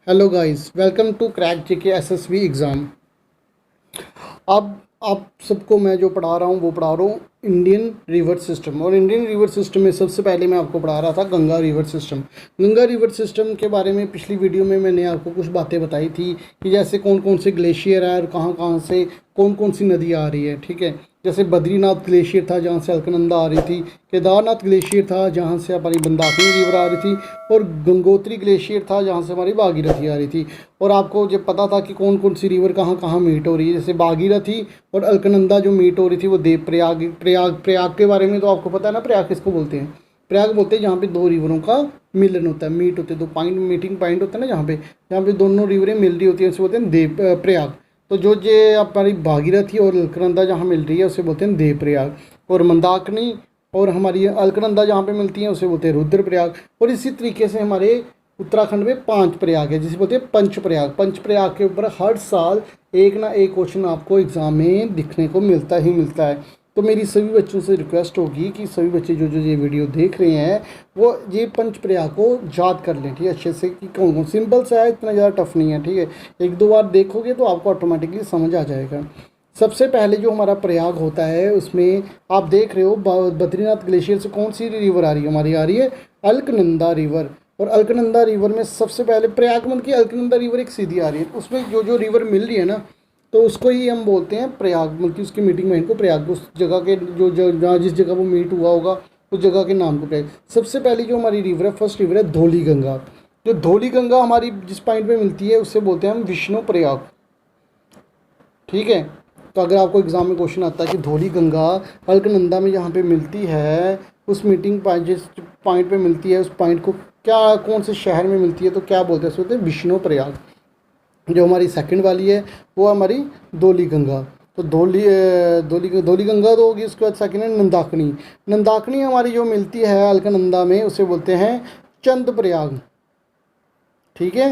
Hello guys, welcome to crack JKSSB exam. अब आप सबको मैं जो पढ़ा रहा हूँ वो पढ़ा रहा हूँ इंडियन रिवर सिस्टम। और इंडियन रिवर सिस्टम में सबसे पहले मैं आपको पढ़ा रहा था Ganga river system. Ganga river system के बारे में पिछली वीडियो में मैंने आपको कुछ बातें बताई थी कि जैसे कौन कौन से ग्लेशियर है और कहाँ कहाँ से कौन कौन सी नदी आ रही है। ठीक है, जैसे बद्रीनाथ ग्लेशियर था जहाँ से अलकनंदा आ रही थी, केदारनाथ ग्लेशियर था जहाँ से हमारी मंदाकिनी रिवर आ रही थी, और गंगोत्री ग्लेशियर था जहाँ से हमारी भागीरथी आ रही थी। और आपको जब पता था कि कौन कौन सी रिवर कहाँ कहाँ मीट हो रही है, जैसे भागीरथी और अलकनंदा जो मीट हो रही थी वो देव प्रयाग प्रयाग प्रयाग के बारे में तो आपको पता है ना। प्रयाग किसको बोलते हैं? प्रयाग बोलते हैं जहाँ पे दो रिवरों का मिलन होता है, मीट होते हैं, दो पॉइंट मीटिंग पॉइंट होता है ना, जहाँ पे दोनों रिवरें मिल रही होती हैं उसे बोलते हैं देव प्रयाग। तो जो ये हमारी भागीरथी और अलकनंदा जहाँ मिल रही है उसे बोलते हैं देव प्रयाग। और मंदाकिनी और हमारी अलकनंदा जहाँ पे मिलती हैं उसे बोलते हैं रुद्र प्रयाग। और इसी तरीके से हमारे उत्तराखंड में 5 प्रयाग है जिसे बोलते हैं पंच प्रयाग। पंच प्रयाग के ऊपर हर साल एक ना एक क्वेश्चन आपको एग्ज़ाम में दिखने को मिलता ही मिलता है। तो मेरी सभी बच्चों से रिक्वेस्ट होगी कि सभी बच्चे जो जो ये वीडियो देख रहे हैं वो ये पंच प्रयाग को याद कर लें, ठीक है, अच्छे से, कि कौन कौन। सिंपल सा है, इतना ज़्यादा टफ नहीं है, ठीक है। एक दो बार देखोगे तो आपको ऑटोमेटिकली समझ आ जाएगा। सबसे पहले जो हमारा प्रयाग होता है उसमें आप देख रहे हो बद्रीनाथ ग्लेशियर से कौन सी रिवर आ रही है? हमारी आ रही है अलकनंदा रिवर। और अलकनंदा रिवर में सबसे पहले प्रयाग मन की अलकनंदा रिवर एक सीधी आ रही है, उसमें जो जो रिवर मिल रही है ना तो उसको ही हम बोलते हैं प्रयाग, मतलब उसकी मीटिंग पॉइंट को प्रयाग। उस जगह के जो जहाँ जिस जगह वो मीट हुआ होगा उस जगह के नाम को प्रयाग। सबसे पहली जो हमारी रिवर है, फर्स्ट रिवर है धौली गंगा। जो धौली गंगा हमारी जिस पॉइंट पे मिलती है उससे बोलते हैं हम विष्णु प्रयाग, ठीक है। तो अगर आपको एग्ज़ाम में क्वेश्चन आता है कि धौली गंगा अलकनंदा में जहाँ पे मिलती है उस मीटिंग पॉइंट जिस पॉइंट पे मिलती है उस पॉइंट को क्या, कौन से शहर में मिलती है, तो क्या बोलते हैं? उसको बोलते हैं विष्णु प्रयाग। जो हमारी सेकंड वाली है वो हमारी धौली गंगा। तो धौली गंगा तो होगी। उसके बाद सेकंड है नंदाकिनी। नंदाकिनी हमारी जो मिलती है अलकनंदा में उसे बोलते हैं चंद प्रयाग, ठीक है।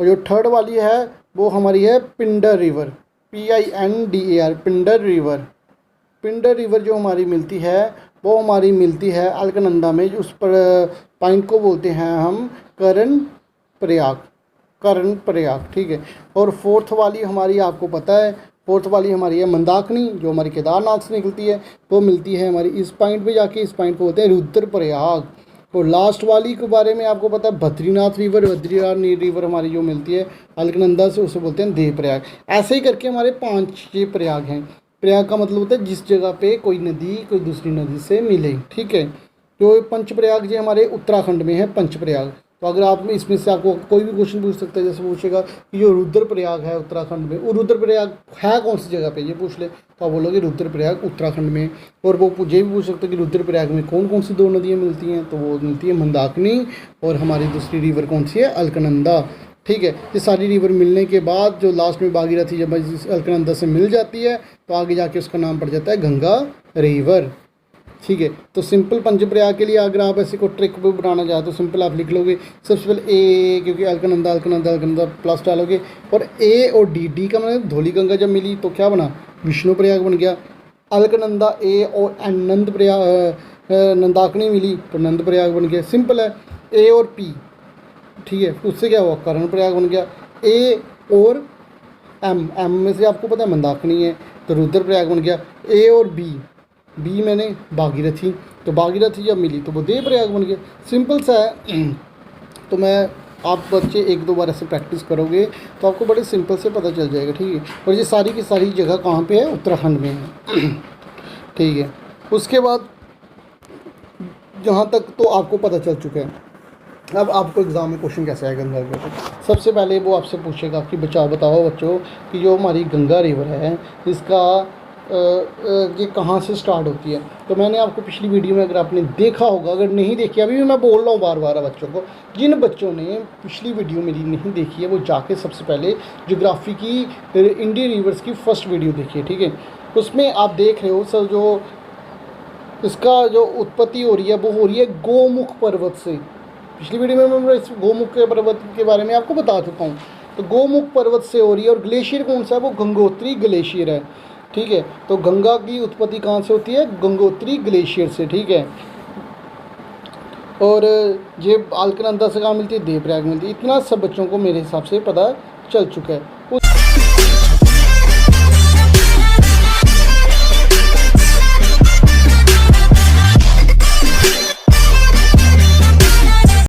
और जो थर्ड वाली है वो हमारी है Pindar river, PINDAR, Pindar river. Pindar river जो हमारी मिलती है वो हमारी मिलती है अलकनंदा में, उस पर पॉइंट को बोलते हैं हम करण प्रयाग, करण प्रयाग, ठीक है। और फोर्थ वाली हमारी आपको पता है, फोर्थ वाली हमारी है मंदाकिनी जो हमारी केदारनाथ से निकलती है, वो मिलती है हमारी इस पॉइंट पे जाके, इस पॉइंट को बोलते हैं रुद्र प्रयाग। और लास्ट वाली के बारे में आपको पता है बद्रीनाथ रिवर। बद्रीनाथ रिवर हमारी जो मिलती है अलकनंदा से उसे बोलते हैं देव प्रयाग। ऐसे ही करके हमारे 5 ये प्रयाग हैं। प्रयाग का मतलब होता है जिस जगह पे कोई नदी कोई दूसरी नदी से मिले, ठीक है। तो पंच प्रयाग जी हमारे उत्तराखंड में है पंच प्रयाग। तो अगर आप इसमें से आपको कोई भी क्वेश्चन पूछ सकता है, जैसे पूछेगा कि जो रुद्र प्रयाग है उत्तराखंड में, वो रुद्र प्रयाग है कौन सी जगह पे, ये पूछ ले तो आप बोलोगे रुद्र प्रयाग उत्तराखंड में। और वो ये भी पूछ सकते हैं कि रुद्र प्रयाग में कौन कौन सी 2 नदियाँ मिलती हैं, तो वो मिलती है मंदाकिनी और हमारी दूसरी रिवर कौन सी है? अलकनंदा, ठीक है। ये सारी रिवर मिलने के बाद जो लास्ट में भागीरथी जब अलकनंदा से मिल जाती है तो आगे जाके उसका नाम पड़ जाता है गंगा रिवर, ठीक है। तो सिंपल पंचप्रयाग के लिए अगर आप ऐसे को ट्रिक भी बनाना चाहते तो सिंपल आप लिख लोगे सबसे पहले ए, क्योंकि अलकनंदा अलकनंदा अलकनंदा प्लस डालोगे, और ए और डी का मतलब धौली गंगा जब मिली तो क्या बना? विष्णु प्रयाग बन गया। अलकनंदा ए और नंद प्रयाग नंदाकिनी मिली तो नंद प्रयाग बन गया। सिंपल है, ए और पी, ठीक है। उससे क्या हुआ? करण प्रयाग बन गया। ए और एम में से आपको पता है मंदाकिनी है तो रुद्र प्रयाग बन गया। ए और बी मैंने भागीरथी, तो भागीरथी जब मिली तो वो देव प्रयाग बन गया। सिंपल सा है। तो मैं आप बच्चे एक दो बार ऐसे प्रैक्टिस करोगे तो आपको बड़े सिंपल से पता चल जाएगा, ठीक है। और ये सारी की सारी जगह कहाँ पे है? उत्तराखंड में है, ठीक है। उसके बाद जहाँ तक तो आपको पता चल चुका है। अब आपको एग्ज़ाम में क्वेश्चन कैसे आएगा गंगा रिवर? सबसे पहले वो आपसे पूछेगा कि बताओ बच्चों कि जो हमारी गंगा रिवर है इसका ये कहाँ से स्टार्ट होती है? तो मैंने आपको पिछली वीडियो में, अगर आपने देखा होगा, अगर नहीं देखी, अभी भी मैं बोल रहा हूँ बार बार बच्चों को, जिन बच्चों ने पिछली वीडियो मेरी नहीं देखी है वो जाके सबसे पहले ज्योग्राफी की इंडियन रिवर्स की फर्स्ट वीडियो देखिए, ठीक है। उसमें आप देख रहे हो सर जो इसका जो उत्पत्ति हो रही है वो हो रही है गोमुख पर्वत से। पिछली वीडियो में मैं इस गोमुख के पर्वत के बारे में आपको बता चुका हूँ। तो गोमुख पर्वत से हो रही है। और ग्लेशियर कौन सा है? वो गंगोत्री ग्लेशियर है, ठीक है। तो गंगा की उत्पत्ति कहाँ से होती है? गंगोत्री ग्लेशियर से, ठीक है। और ये अलकनंदा से कहाँ मिलती है, देवप्रयाग मिलती है। इतना सब बच्चों को मेरे हिसाब से पता चल चुका है।